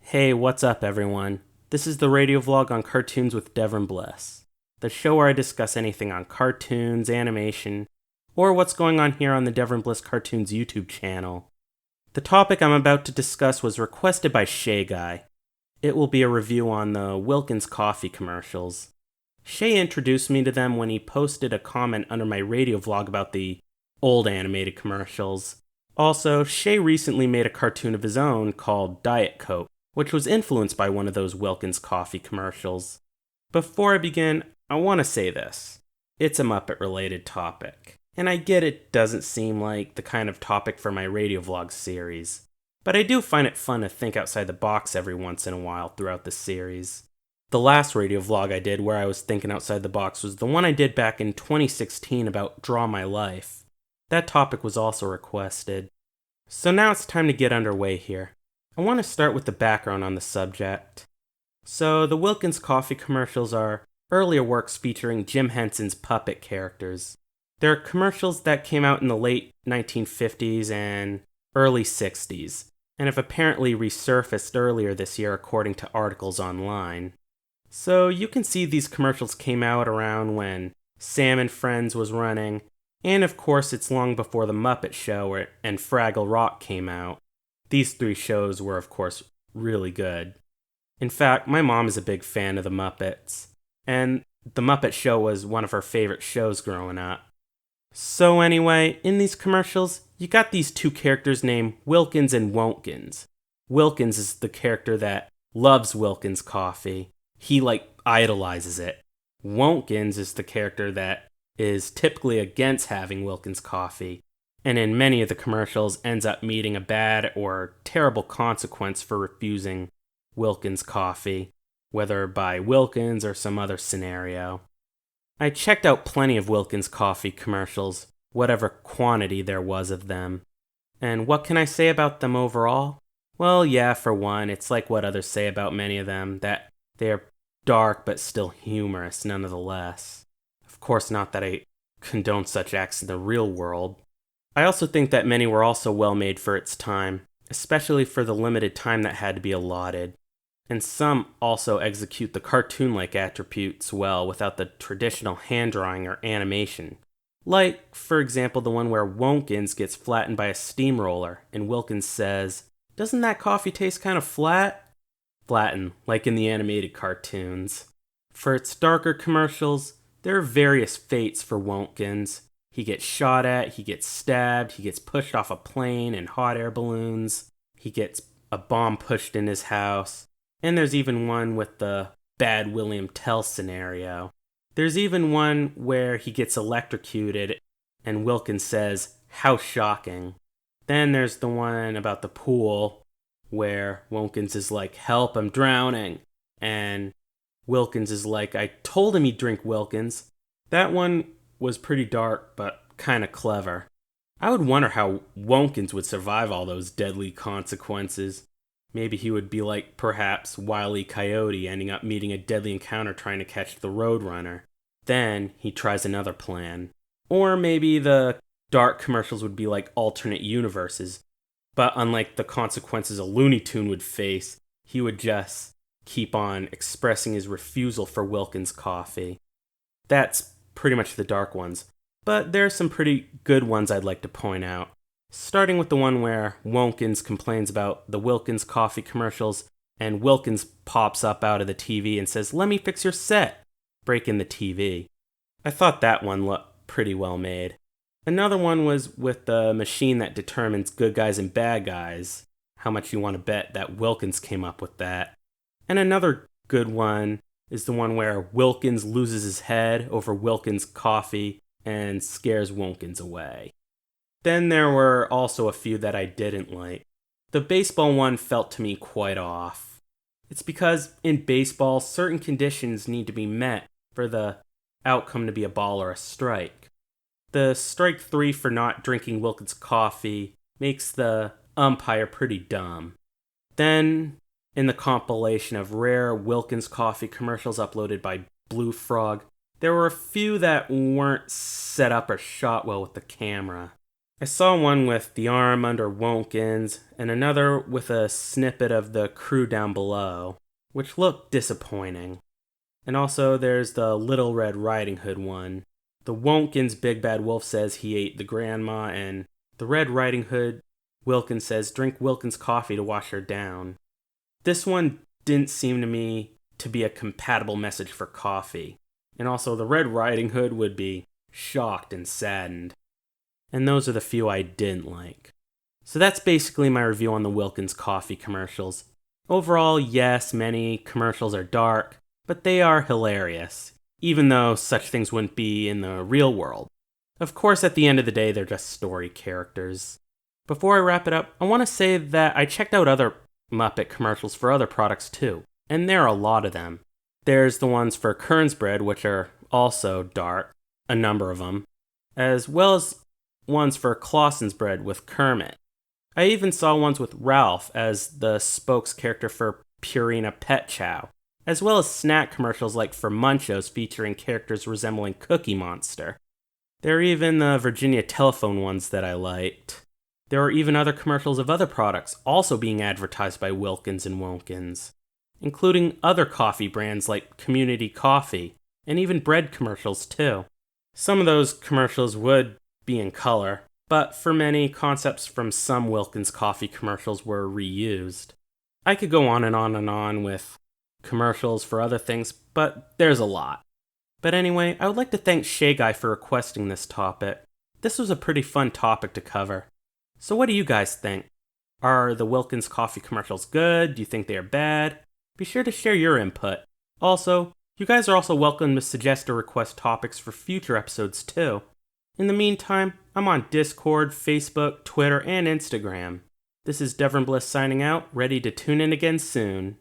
Hey, what's up, everyone? This is the radio vlog on cartoons with Devron Bliss, the show where I discuss anything on cartoons, animation, or what's going on here on the Devron Bliss Cartoons YouTube channel. The topic I'm about to discuss was requested by Shay Guy. It will be a review on the Wilkins Coffee commercials. Shay introduced me to them when he posted a comment under my radio vlog about the old animated commercials. Also, Shay recently made a cartoon of his own called Diet Coke, which was influenced by one of those Wilkins Coffee commercials. Before I begin, I want to say this. It's a Muppet-related topic, and I get it doesn't seem like the kind of topic for my radio vlog series, but I do find it fun to think outside the box every once in a while throughout the series. The last radio vlog I did where I was thinking outside the box was the one I did back in 2016 about Draw My Life. That topic was also requested. So now it's time to get underway here. I want to start with the background on the subject. So the Wilkins Coffee commercials are earlier works featuring Jim Henson's puppet characters. They're commercials that came out in the late 1950s and early 60s, and have apparently resurfaced earlier this year according to articles online. So you can see these commercials came out around when Sam and Friends was running, and of course it's long before the Muppet Show and Fraggle Rock came out. These three shows were, of course, really good. In fact, my mom is a big fan of the Muppets, and the Muppet Show was one of her favorite shows growing up. So anyway, in these commercials, you got these two characters named Wilkins and Wonkins. Wilkins is the character that loves Wilkins Coffee. He, idolizes it. Wonkins is the character that is typically against having Wilkins Coffee, and in many of the commercials ends up meeting a bad or terrible consequence for refusing Wilkins Coffee, whether by Wilkins or some other scenario. I checked out plenty of Wilkins Coffee commercials, whatever quantity there was of them. And what can I say about them overall? Well, yeah, for one, it's like what others say about many of them, that they are dark but still humorous nonetheless. Of course, not that I condone such acts in the real world. I also think that many were also well made for its time, especially for the limited time that had to be allotted. And some also execute the cartoon-like attributes well without the traditional hand-drawing or animation. Like, for example, the one where Wonkins gets flattened by a steamroller, and Wilkins says, "Doesn't that coffee taste kind of flat?" Flatten, like in the animated cartoons. For its darker commercials, there are various fates for Wonkins. He gets shot at, he gets stabbed, he gets pushed off a plane in hot air balloons, he gets a bomb pushed in his house, and there's even one with the bad William Tell scenario. There's even one where he gets electrocuted and Wilkins says, "How shocking." Then there's the one about the pool where Wonkins is like, "Help, I'm drowning." And Wilkins is like, "I told him he'd drink, Wilkins." That one was pretty dark, but kind of clever. I would wonder how Wonkins would survive all those deadly consequences. Maybe he would be like, perhaps, Wile E. Coyote ending up meeting a deadly encounter trying to catch the Roadrunner. Then he tries another plan. Or maybe the dark commercials would be like alternate universes, but unlike the consequences a Looney Tune would face, he would just keep on expressing his refusal for Wilkins Coffee. That's pretty much the dark ones, but there are some pretty good ones I'd like to point out. Starting with the one where Wonkins complains about the Wilkins Coffee commercials, and Wilkins pops up out of the TV and says, "Let me fix your set," breaking the TV. I thought that one looked pretty well made. Another one was with the machine that determines good guys and bad guys. How much you want to bet that Wilkins came up with that. And another good one is the one where Wilkins loses his head over Wilkins Coffee and scares Wonkins away. Then there were also a few that I didn't like. The baseball one felt to me quite off. It's because in baseball, certain conditions need to be met for the outcome to be a ball or a strike. The strike 3 for not drinking Wilkins Coffee makes the umpire pretty dumb. Then, in the compilation of rare Wilkins Coffee commercials uploaded by Blue Frog, there were a few that weren't set up or shot well with the camera. I saw one with the arm under Wilkins, and another with a snippet of the crew down below, which looked disappointing. And also there's the Little Red Riding Hood one. The Wilkins Big Bad Wolf says he ate the grandma, and the Red Riding Hood Wilkins says drink Wilkins coffee to wash her down. This one didn't seem to me to be a compatible message for coffee. And also the Red Riding Hood would be shocked and saddened. And those are the few I didn't like. So that's basically my review on the Wilkins Coffee commercials. Overall, yes, many commercials are dark, but they are hilarious, even though such things wouldn't be in the real world. Of course, at the end of the day, they're just story characters. Before I wrap it up, I want to say that I checked out other Muppet commercials for other products too, and there are a lot of them. There's the ones for Kern's Bread, which are also dark, a number of them, as well as ones for Clausen's Bread with Kermit. I even saw ones with Ralph as the spokes character for Purina Pet Chow, as well as snack commercials like for Munchos featuring characters resembling Cookie Monster. There are even the Virginia Telephone ones that I liked. There are even other commercials of other products also being advertised by Wilkins and Wilkins, including other coffee brands like Community Coffee, and even bread commercials too. Some of those commercials would be in color, but for many, concepts from some Wilkins Coffee commercials were reused. I could go on and on and on with commercials for other things, but there's a lot. But anyway, I would like to thank Shay Guy for requesting this topic. This was a pretty fun topic to cover. So what do you guys think? Are the Wilkins Coffee commercials good? Do you think they are bad? Be sure to share your input. Also, you guys are also welcome to suggest or request topics for future episodes too. In the meantime, I'm on Discord, Facebook, Twitter, and Instagram. This is Devron Bliss signing out, ready to tune in again soon.